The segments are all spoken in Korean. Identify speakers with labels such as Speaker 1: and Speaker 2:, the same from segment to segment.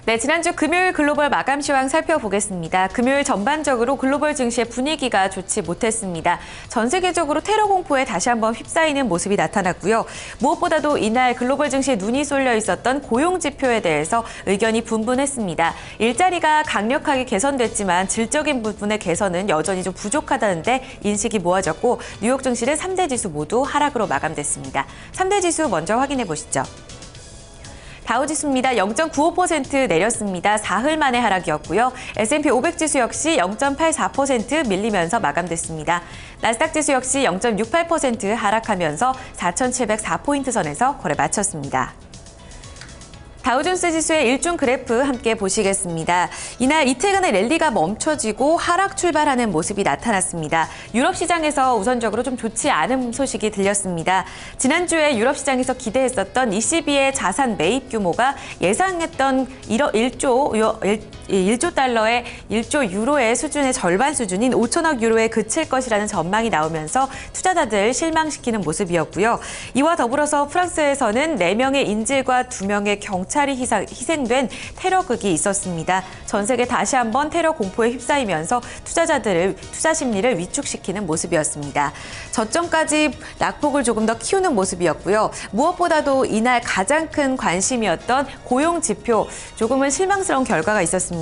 Speaker 1: 네, 지난주 금요일 글로벌 마감 시황 살펴보겠습니다. 금요일 전반적으로 글로벌 증시의 분위기가 좋지 못했습니다. 전 세계적으로 테러 공포에 다시 한번 휩싸이는 모습이 나타났고요. 무엇보다도 이날 글로벌 증시에 눈이 쏠려 있었던 고용 지표에 대해서 의견이 분분했습니다. 일자리가 강력하게 개선됐지만 질적인 부분의 개선은 여전히 좀 부족하다는데 인식이 모아졌고 뉴욕 증시는 3대 지수 모두 하락으로 마감됐습니다. 3대 지수 먼저 확인해 보시죠. 다우지수입니다. 0.95% 내렸습니다. 사흘 만의 하락이었고요. S&P 500 지수 역시 0.84% 밀리면서 마감됐습니다. 나스닥 지수 역시 0.68% 하락하면서 4,704포인트 선에서 거래 마쳤습니다. 다우존스 지수의 일중 그래프 함께 보시겠습니다. 이날 이틀간의 랠리가 멈춰지고 하락 출발하는 모습이 나타났습니다. 유럽 시장에서 우선적으로 좀 좋지 않은 소식이 들렸습니다. 지난주에 유럽 시장에서 기대했었던 ECB의 자산 매입 규모가 예상했던 1조 달러의 1조 유로의 수준의 절반 수준인 5천억 유로에 그칠 것이라는 전망이 나오면서 투자자들 실망시키는 모습이었고요. 이와 더불어서 프랑스에서는 4명의 인질과 2명의 경찰이 희생된 테러극이 있었습니다. 전 세계 다시 한번 테러 공포에 휩싸이면서 투자자들을 투자 심리를 위축시키는 모습이었습니다. 저점까지 낙폭을 조금 더 키우는 모습이었고요. 무엇보다도 이날 가장 큰 관심이었던 고용 지표, 조금은 실망스러운 결과가 있었습니다.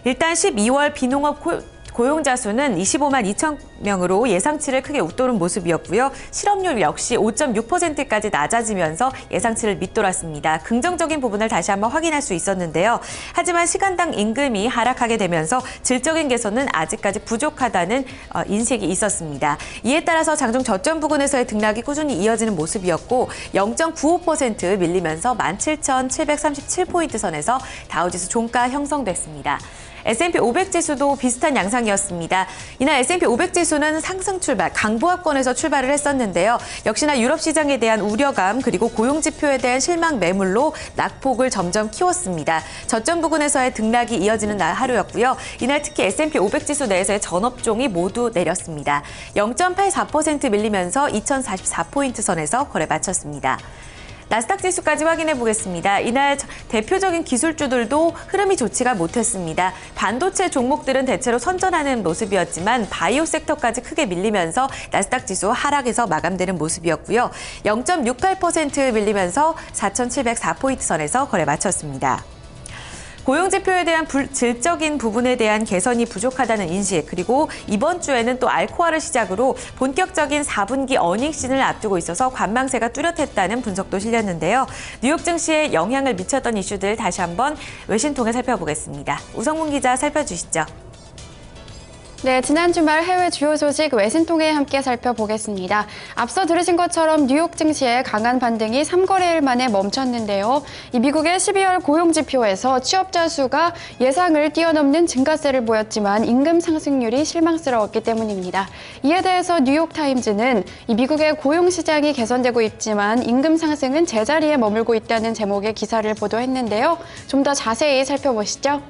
Speaker 1: 일단 12월 비농업 고용자 수는 25만 2천 명으로 예상치를 크게 웃도는 모습이었고요. 실업률 역시 5.6%까지 낮아지면서 예상치를 밑돌았습니다. 긍정적인 부분을 다시 한번 확인할 수 있었는데요. 하지만 시간당 임금이 하락하게 되면서 질적인 개선은 아직까지 부족하다는 인식이 있었습니다. 이에 따라서 장중 저점 부근에서의 등락이 꾸준히 이어지는 모습이었고 0.95% 밀리면서 17,737포인트 선에서 다우지수 종가 형성됐습니다. S&P 500 지수도 비슷한 양상이었습니다. 이날 S&P 500 지수는 상승 출발, 강보합권에서 출발을 했었는데요. 역시나 유럽 시장에 대한 우려감 그리고 고용 지표에 대한 실망 매물로 낙폭을 점점 키웠습니다. 저점 부근에서의 등락이 이어지는 하루였고요. 이날 특히 S&P 500 지수 내에서의 전업종이 모두 내렸습니다. 0.84% 밀리면서 2,044포인트 선에서 거래 마쳤습니다. 나스닥 지수까지 확인해 보겠습니다. 이날 대표적인 기술주들도 흐름이 좋지가 못했습니다. 반도체 종목들은 대체로 선전하는 모습이었지만 바이오 섹터까지 크게 밀리면서 나스닥 지수 하락에서 마감되는 모습이었고요. 0.68% 밀리면서 4,704포인트 선에서 거래 마쳤습니다. 고용 지표에 대한 질적인 부분에 대한 개선이 부족하다는 인식, 그리고 이번 주에는 또 알코아를 시작으로 본격적인 4분기 어닝 시즌을 앞두고 있어서 관망세가 뚜렷했다는 분석도 실렸는데요. 뉴욕 증시에 영향을 미쳤던 이슈들 다시 한번 외신 통해 살펴보겠습니다. 우성문 기자 살펴주시죠.
Speaker 2: 네, 지난 주말 해외 주요 소식 외신 통해 함께 살펴보겠습니다. 앞서 들으신 것처럼 뉴욕 증시의 강한 반등이 3거래일 만에 멈췄는데요. 이 미국의 12월 고용 지표에서 취업자 수가 예상을 뛰어넘는 증가세를 보였지만 임금 상승률이 실망스러웠기 때문입니다. 이에 대해서 뉴욕 타임즈는 이 미국의 고용 시장이 개선되고 있지만 임금 상승은 제자리에 머물고 있다는 제목의 기사를 보도했는데요. 좀 더 자세히 살펴보시죠.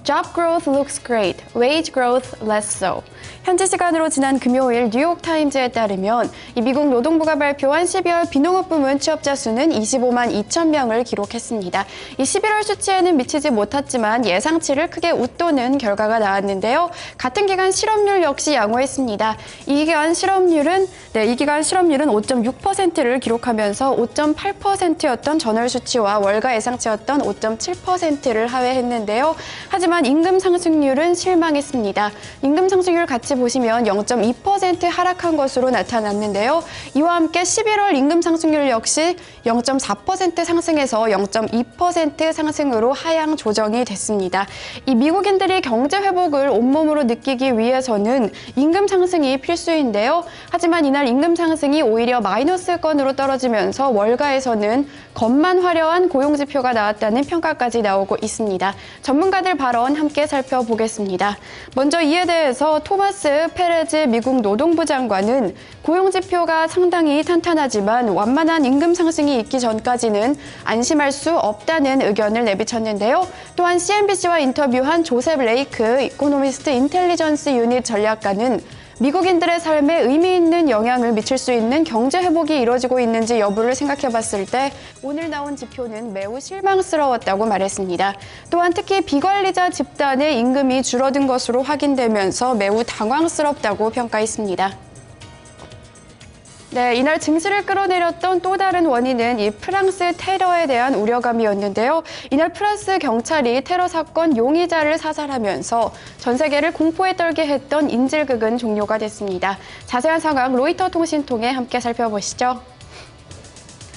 Speaker 2: Job growth looks great, wage growth less so. 현지 시간으로 지난 금요일 뉴욕타임즈에 따르면 이 미국 노동부가 발표한 12월 비농업 부문 취업자 수는 25만 2천 명을 기록했습니다. 이 11월 수치에는 미치지 못했지만 예상치를 크게 웃도는 결과가 나왔는데요. 같은 기간 실업률 역시 양호했습니다. 이 기간 실업률은 5.6%를 기록하면서 5.8%였던 전월 수치와 월가 예상치였던 5.7%를 하회했는데요. 하지만 임금 상승률은 실망했습니다. 임금 상승률 같이 보시면 0.2% 하락한 것으로 나타났는데요. 이와 함께 11월 임금 상승률 역시 0.4% 상승해서 0.2% 상승으로 하향 조정이 됐습니다. 이 미국인들이 경제 회복을 온몸으로 느끼기 위해서는 임금 상승이 필수인데요. 하지만 이날 임금 상승이 오히려 마이너스권으로 떨어지면서 월가에서는 겉만 화려한 고용 지표가 나왔다는 평가까지 나오고 있습니다. 전문가들 발언 함께 살펴보겠습니다. 먼저 이에 대해서 토마스 페레즈 미국 노동부 장관은 고용 지표가 상당히 탄탄하지만 완만한 임금 상승이 있기 전까지는 안심할 수 없다는 의견을 내비쳤는데요. 또한 CNBC와 인터뷰한 조셉 레이크 이코노미스트 인텔리전스 유닛 전략가는 미국인들의 삶에 의미 있는 영향을 미칠 수 있는 경제 회복이 이뤄지고 있는지 여부를 생각해 봤을 때 오늘 나온 지표는 매우 실망스러웠다고 말했습니다. 또한 특히 비관리자 집단의 임금이 줄어든 것으로 확인되면서 매우 당황스럽다고 평가했습니다. 네, 이날 증시를 끌어내렸던 또 다른 원인은 이 프랑스 테러에 대한 우려감이었는데요. 이날 프랑스 경찰이 테러 사건 용의자를 사살하면서 전 세계를 공포에 떨게 했던 인질극은 종료가 됐습니다. 자세한 상황 로이터 통신 통해 함께 살펴보시죠.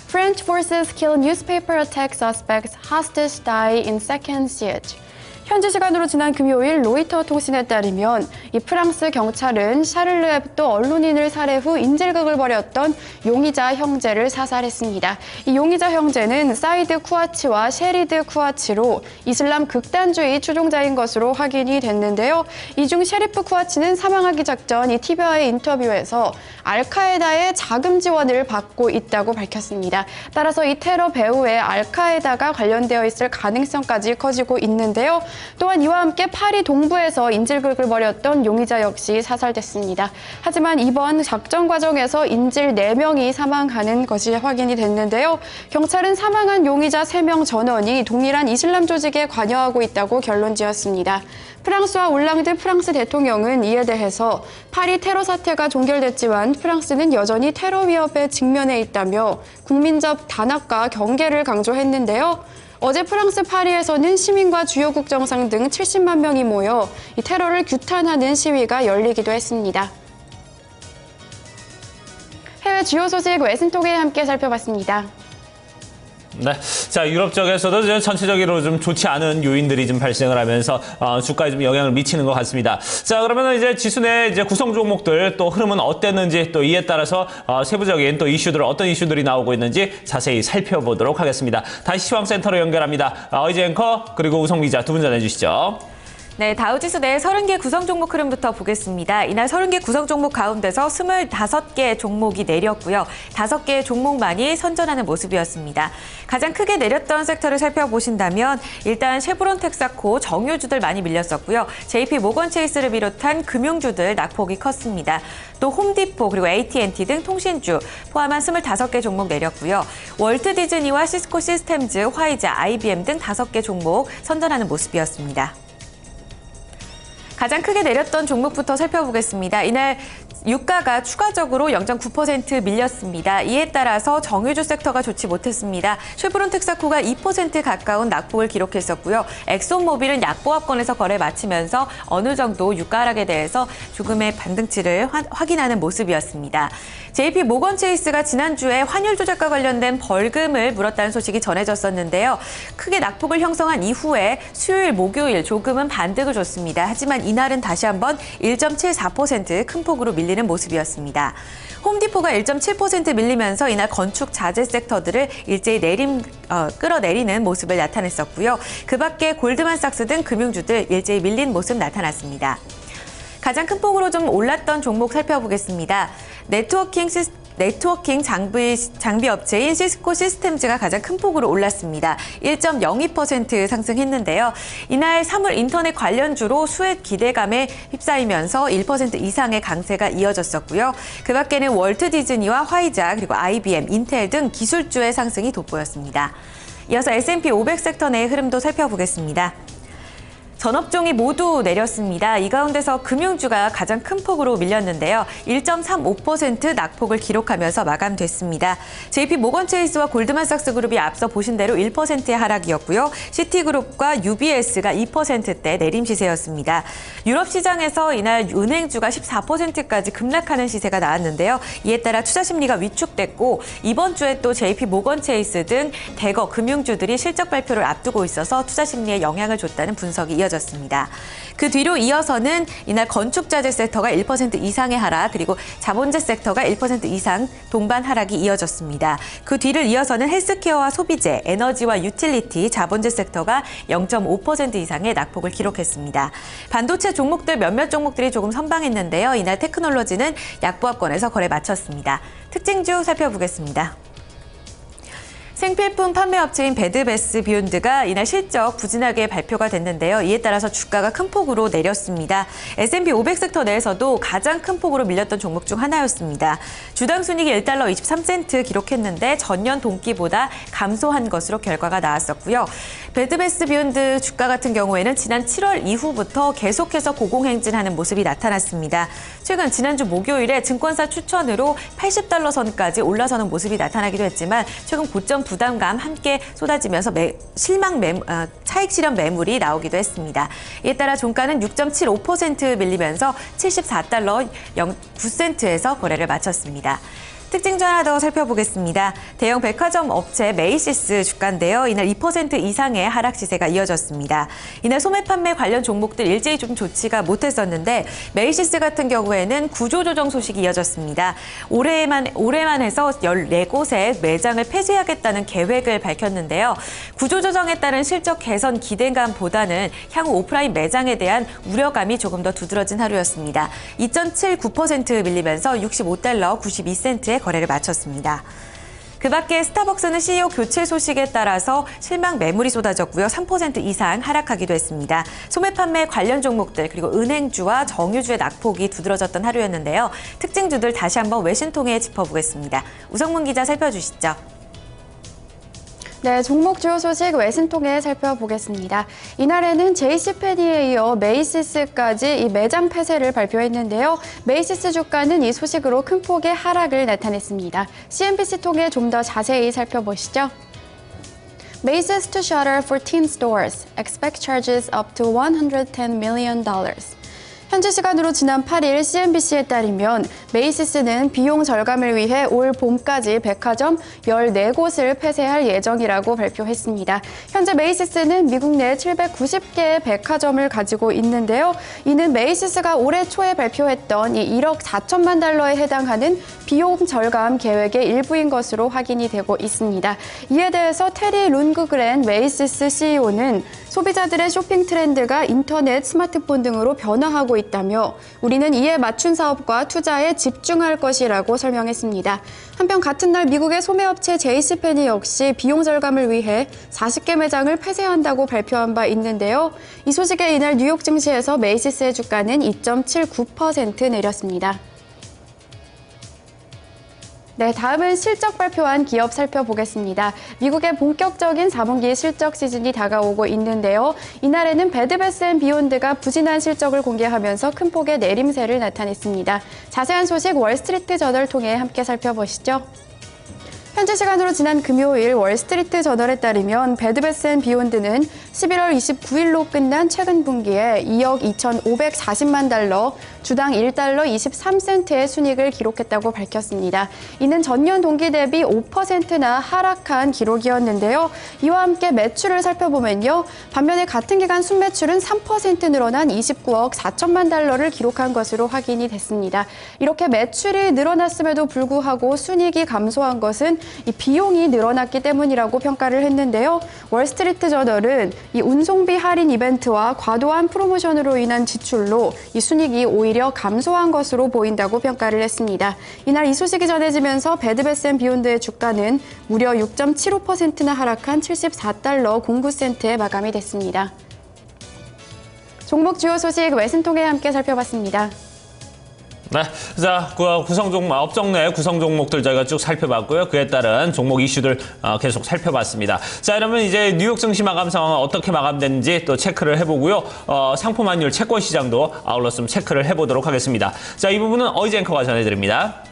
Speaker 2: French forces kill newspaper attack suspects, hostage die in second siege. 현지 시간으로 지난 금요일 로이터 통신에 따르면 이 프랑스 경찰은 샤를르 heb도 언론인을 살해 후 인질극을 벌였던 용의자 형제를 사살했습니다. 이 용의자 형제는 사이드 쿠아치와 셰리드 쿠아치로 이슬람 극단주의 추종자인 것으로 확인이 됐는데요. 이 중 셰리프 쿠아치는 사망하기 직전 이 TV와의 인터뷰에서 알카에다의 자금 지원을 받고 있다고 밝혔습니다. 따라서 이 테러 배후에 알카에다가 관련되어 있을 가능성까지 커지고 있는데요. 또한 이와 함께 파리 동부에서 인질극을 벌였던 용의자 역시 사살됐습니다. 하지만 이번 작전 과정에서 인질 4명이 사망하는 것이 확인이 됐는데요. 경찰은 사망한 용의자 3명 전원이 동일한 이슬람 조직에 관여하고 있다고 결론지었습니다. 프랑스와 올랑드 프랑스 대통령은 이에 대해서 파리 테러 사태가 종결됐지만 프랑스는 여전히 테러 위협에 직면해 있다며 국민적 단합과 경계를 강조했는데요. 어제 프랑스 파리에서는 시민과 주요국 정상 등 70만 명이 모여 이 테러를 규탄하는 시위가 열리기도 했습니다. 해외 주요 소식 외신톡에 함께 살펴봤습니다.
Speaker 3: 네. 자, 유럽 쪽에서도 전체적으로 좀 좋지 않은 요인들이 좀 발생을 하면서 주가에 좀 영향을 미치는 것 같습니다. 자, 그러면 이제 지수 내 이제 구성 종목들 또 흐름은 어땠는지 또 이에 따라서 세부적인 또 이슈들 어떤 이슈들이 나오고 있는지 자세히 살펴보도록 하겠습니다. 다시 시황센터로 연결합니다. 어이지 앵커 그리고 우성 기자 두 분 전해 주시죠.
Speaker 1: 네, 다우지수 내 30개 구성 종목 흐름부터 보겠습니다. 이날 30개 구성 종목 가운데서 25개 종목이 내렸고요. 5개의 종목만이 선전하는 모습이었습니다. 가장 크게 내렸던 섹터를 살펴보신다면 일단 쉐브론 텍사코 정유주들 많이 밀렸었고요. JP 모건 체이스를 비롯한 금융주들 낙폭이 컸습니다. 또 홈디포 그리고 AT&T 등 통신주 포함한 25개 종목 내렸고요. 월트 디즈니와 시스코 시스템즈, 화이자, IBM 등 5개 종목 선전하는 모습이었습니다. 가장 크게 내렸던 종목부터 살펴보겠습니다. 이날 유가가 추가적으로 0.9% 밀렸습니다. 이에 따라서 정유주 섹터가 좋지 못했습니다. 쉐브론 텍사코가 2% 가까운 낙폭을 기록했었고요. 엑소모빌은 약보합권에서 거래 마치면서 어느 정도 유가 하락에 대해서 조금의 반등치를 확인하는 모습이었습니다. JP 모건 체이스가 지난주에 환율 조작과 관련된 벌금을 물었다는 소식이 전해졌었는데요. 크게 낙폭을 형성한 이후에 수요일, 목요일 조금은 반등을 줬습니다. 하지만 이날은 다시 한번 1.74% 큰 폭으로 밀리는 모습이었습니다. 홈디포가 1.7% 밀리면서 이날 건축 자재 섹터들을 일제히 끌어내리는 모습을 나타냈었고요. 그 밖에 골드만삭스 등 금융주들 일제히 밀린 모습 나타났습니다. 가장 큰 폭으로 좀 올랐던 종목 살펴보겠습니다. 네트워킹 장비 업체인 시스코 시스템즈가 가장 큰 폭으로 올랐습니다. 1.02% 상승했는데요. 이날 사물 인터넷 관련주로 수혜 기대감에 휩싸이면서 1% 이상의 강세가 이어졌었고요. 그 밖에는 월트 디즈니와 화이자 그리고 IBM, 인텔 등 기술주의 상승이 돋보였습니다. 이어서 S&P 500 섹터 내의 흐름도 살펴보겠습니다. 전업종이 모두 내렸습니다. 이 가운데서 금융주가 가장 큰 폭으로 밀렸는데요. 1.35% 낙폭을 기록하면서 마감됐습니다. JP 모건 체이스와 골드만삭스 그룹이 앞서 보신 대로 1%의 하락이었고요. 시티그룹과 UBS가 2%대 내림 시세였습니다. 유럽 시장에서 이날 은행주가 14%까지 급락하는 시세가 나왔는데요. 이에 따라 투자 심리가 위축됐고 이번 주에 또 JP 모건 체이스 등 대거 금융주들이 실적 발표를 앞두고 있어서 투자 심리에 영향을 줬다는 분석이 이어졌습니다. 그 뒤로 이어서는 이날 건축자재 섹터가 1% 이상의 하락 그리고 자본재 섹터가 1% 이상 동반 하락이 이어졌습니다. 그 뒤를 이어서는 헬스케어와 소비재, 에너지와 유틸리티, 자본재 섹터가 0.5% 이상의 낙폭을 기록했습니다. 반도체 종목들 몇몇 종목들이 조금 선방했는데요. 이날 테크놀로지는 약보합권에서 거래 마쳤습니다. 특징주 살펴보겠습니다. 생필품 판매업체인 베드베스 비욘드가 이날 실적 부진하게 발표가 됐는데요. 이에 따라서 주가가 큰 폭으로 내렸습니다. S&P 500 섹터 내에서도 가장 큰 폭으로 밀렸던 종목 중 하나였습니다. 주당 순이익이 1달러 23센트 기록했는데 전년 동기보다 감소한 것으로 결과가 나왔었고요. 베드베스 비욘드 주가 같은 경우에는 지난 7월 이후부터 계속해서 고공행진하는 모습이 나타났습니다. 최근 지난주 목요일에 증권사 추천으로 80달러 선까지 올라서는 모습이 나타나기도 했지만 최근 고점 부담감 함께 쏟아지면서 차익 실현 매물이 나오기도 했습니다. 이에 따라 종가는 6.75% 밀리면서 74달러 09센트에서 거래를 마쳤습니다. 특징주 하나 더 살펴보겠습니다. 대형 백화점 업체 메이시스 주가인데요. 이날 2% 이상의 하락 시세가 이어졌습니다. 이날 소매 판매 관련 종목들 일제히 좀 좋지가 못했었는데 메이시스 같은 경우에는 구조조정 소식이 이어졌습니다. 올해만 해서 14곳의 매장을 폐쇄하겠다는 계획을 밝혔는데요. 구조조정에 따른 실적 개선 기대감보다는 향후 오프라인 매장에 대한 우려감이 조금 더 두드러진 하루였습니다. 2.79% 밀리면서 65달러 92센트에 거래를 마쳤습니다. 그 밖에 스타벅스는 CEO 교체 소식에 따라서 실망 매물이 쏟아졌고요. 3% 이상 하락하기도 했습니다. 소매 판매 관련 종목들 그리고 은행주와 정유주의 낙폭이 두드러졌던 하루였는데요. 특징주들 다시 한번 외신 통해 짚어보겠습니다. 우성문 기자 살펴주시죠.
Speaker 2: 네, 종목 주요 소식 외신 통해 살펴보겠습니다. 이날에는 JCPenney에 이어 메이시스까지 이 매장 폐쇄를 발표했는데요. 메이시스 주가는 이 소식으로 큰 폭의 하락을 나타냈습니다. CNBC 통해 좀 더 자세히 살펴보시죠. Macy's to shutter 14 stores. Expect charges up to $110 million. 현지 시간으로 지난 8일 CNBC에 따르면 메이시스는 비용 절감을 위해 올 봄까지 백화점 14곳을 폐쇄할 예정이라고 발표했습니다. 현재 메이시스는 미국 내 790개의 백화점을 가지고 있는데요. 이는 메이시스가 올해 초에 발표했던 이 1억 4천만 달러에 해당하는 비용 절감 계획의 일부인 것으로 확인이 되고 있습니다. 이에 대해서 테리 룬그그렌 메이시스 CEO는 소비자들의 쇼핑 트렌드가 인터넷, 스마트폰 등으로 변화하고 있다며 우리는 이에 맞춘 사업과 투자에 집중할 것이라고 설명했습니다. 한편 같은 날 미국의 소매업체 JCPenney 역시 비용 절감을 위해 40개 매장을 폐쇄한다고 발표한 바 있는데요. 이 소식에 이날 뉴욕 증시에서 메이시스의 주가는 2.79% 내렸습니다. 네, 다음은 실적 발표한 기업 살펴보겠습니다. 미국의 본격적인 4분기 실적 시즌이 다가오고 있는데요. 이날에는 베드베스앤비욘드가 부진한 실적을 공개하면서 큰 폭의 내림세를 나타냈습니다. 자세한 소식 월스트리트 저널 통해 함께 살펴보시죠. 현지 시간으로 지난 금요일 월스트리트 저널에 따르면 베드베스앤비욘드는 11월 29일로 끝난 최근 분기에 2억 2,540만 달러, 주당 1달러 23센트의 순이익을 기록했다고 밝혔습니다. 이는 전년 동기 대비 5%나 하락한 기록이었는데요. 이와 함께 매출을 살펴보면요. 반면에 같은 기간 순매출은 3% 늘어난 29억 4천만 달러를 기록한 것으로 확인이 됐습니다. 이렇게 매출이 늘어났음에도 불구하고 순이익이 감소한 것은 이 비용이 늘어났기 때문이라고 평가를 했는데요. 월스트리트 저널은 이 운송비 할인 이벤트와 과도한 프로모션으로 인한 지출로 이 순이익이 오히려 감소한 것으로 보인다고 평가를 했습니다. 이날 이 소식이 전해지면서 베드베스앤비욘드의 주가는 무려 6.75%나 하락한 74달러 09센트에 마감이 됐습니다. 종목 주요 소식 외신 통해 함께 살펴봤습니다.
Speaker 3: 네, 자, 업종 내 구성 종목들 저희가 쭉 살펴봤고요. 그에 따른 종목 이슈들 계속 살펴봤습니다. 자, 그러면 이제 뉴욕 증시 마감 상황은 어떻게 마감됐는지 또 체크를 해보고요. 상품 환율 채권 시장도 아울러 좀 체크를 해보도록 하겠습니다. 자, 이 부분은 어이즈 앵커가 전해드립니다.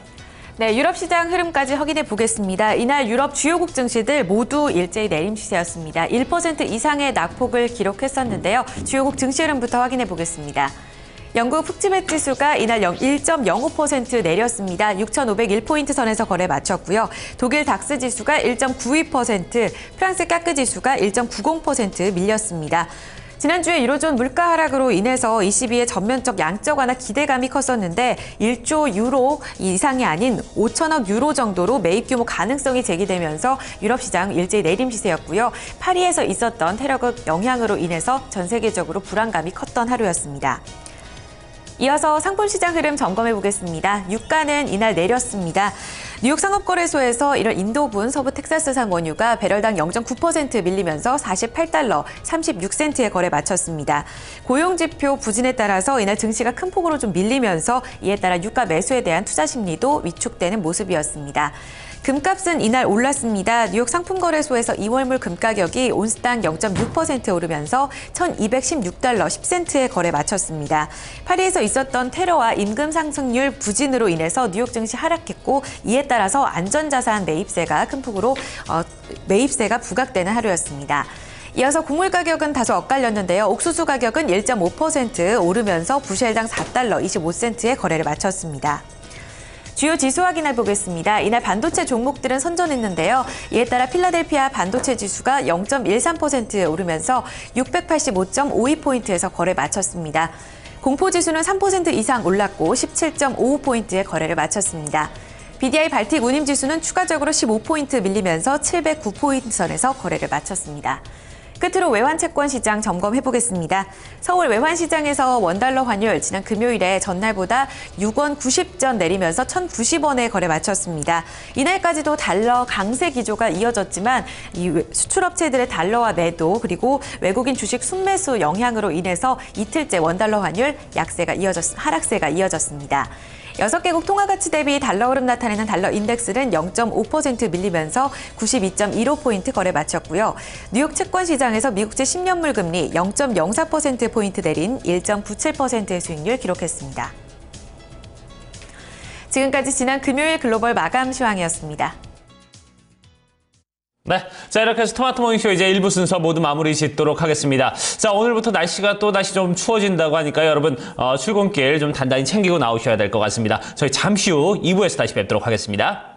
Speaker 1: 네, 유럽 시장 흐름까지 확인해 보겠습니다. 이날 유럽 주요국 증시들 모두 일제히 내림 시세였습니다. 1% 이상의 낙폭을 기록했었는데요. 주요국 증시 흐름부터 확인해 보겠습니다. 영국 푹지맥 지수가 이날 1.05% 내렸습니다. 6,501포인트 선에서 거래 마쳤고요. 독일 닥스 지수가 1.92%, 프랑스 까크 지수가 1.90% 밀렸습니다. 지난주에 유로존 물가 하락으로 인해서 ECB의 전면적 양적 완화 기대감이 컸었는데 1조 유로 이상이 아닌 5천억 유로 정도로 매입 규모 가능성이 제기되면서 유럽 시장 일제히 내림 시세였고요. 파리에서 있었던 테러극 영향으로 인해서 전 세계적으로 불안감이 컸던 하루였습니다. 이어서 상품 시장 흐름 점검해 보겠습니다. 유가는 이날 내렸습니다. 뉴욕 상업거래소에서 이런 인도분 서부 텍사스산 원유가 배럴당 0.9% 밀리면서 48달러 36센트에 거래 마쳤습니다. 고용지표 부진에 따라서 이날 증시가 큰 폭으로 좀 밀리면서 이에 따라 유가 매수에 대한 투자 심리도 위축되는 모습이었습니다. 금값은 이날 올랐습니다. 뉴욕 상품거래소에서 2월물 금가격이 온스당 0.6% 오르면서 1,216달러 10센트에 거래 마쳤습니다. 파리에서 있었던 테러와 임금 상승률 부진으로 인해서 뉴욕 증시 하락했고 이에 따라서 안전자산 매입세가 큰 폭으로 매입세가 부각되는 하루였습니다. 이어서 곡물 가격은 다소 엇갈렸는데요. 옥수수 가격은 1.5% 오르면서 부실당 4달러 25센트에 거래를 마쳤습니다. 주요 지수 확인해 보겠습니다. 이날 반도체 종목들은 선전했는데요. 이에 따라 필라델피아 반도체 지수가 0.13% 오르면서 685.52포인트에서 거래 마쳤습니다. 공포지수는 3% 이상 올랐고 17.55포인트에 거래를 마쳤습니다. BDI 발틱 운임지수는 추가적으로 15포인트 밀리면서 709포인트 선에서 거래를 마쳤습니다. 끝으로 외환채권 시장 점검해 보겠습니다. 서울 외환시장에서 원달러 환율 지난 금요일에 전날보다 6원 90전 내리면서 1,090원에 거래 마쳤습니다. 이날까지도 달러 강세 기조가 이어졌지만 이 수출업체들의 달러화 매도 그리고 외국인 주식 순매수 영향으로 인해서 이틀째 원달러 환율 하락세가 이어졌습니다. 6개국 통화가치 대비 달러 흐름 나타내는 달러 인덱스는 0.5% 밀리면서 92.15포인트 거래 마쳤고요. 뉴욕 채권 시장에서 미국제 10년물 금리 0.04%포인트 내린 1.97%의 수익률 기록했습니다. 지금까지 지난 금요일 글로벌 마감 시황이었습니다.
Speaker 3: 네. 자, 이렇게 해서 토마토 모닝쇼 이제 1부 순서 모두 마무리 짓도록 하겠습니다. 자, 오늘부터 날씨가 또 다시 좀 추워진다고 하니까 여러분, 출근길 좀 단단히 챙기고 나오셔야 될 것 같습니다. 저희 잠시 후 2부에서 다시 뵙도록 하겠습니다.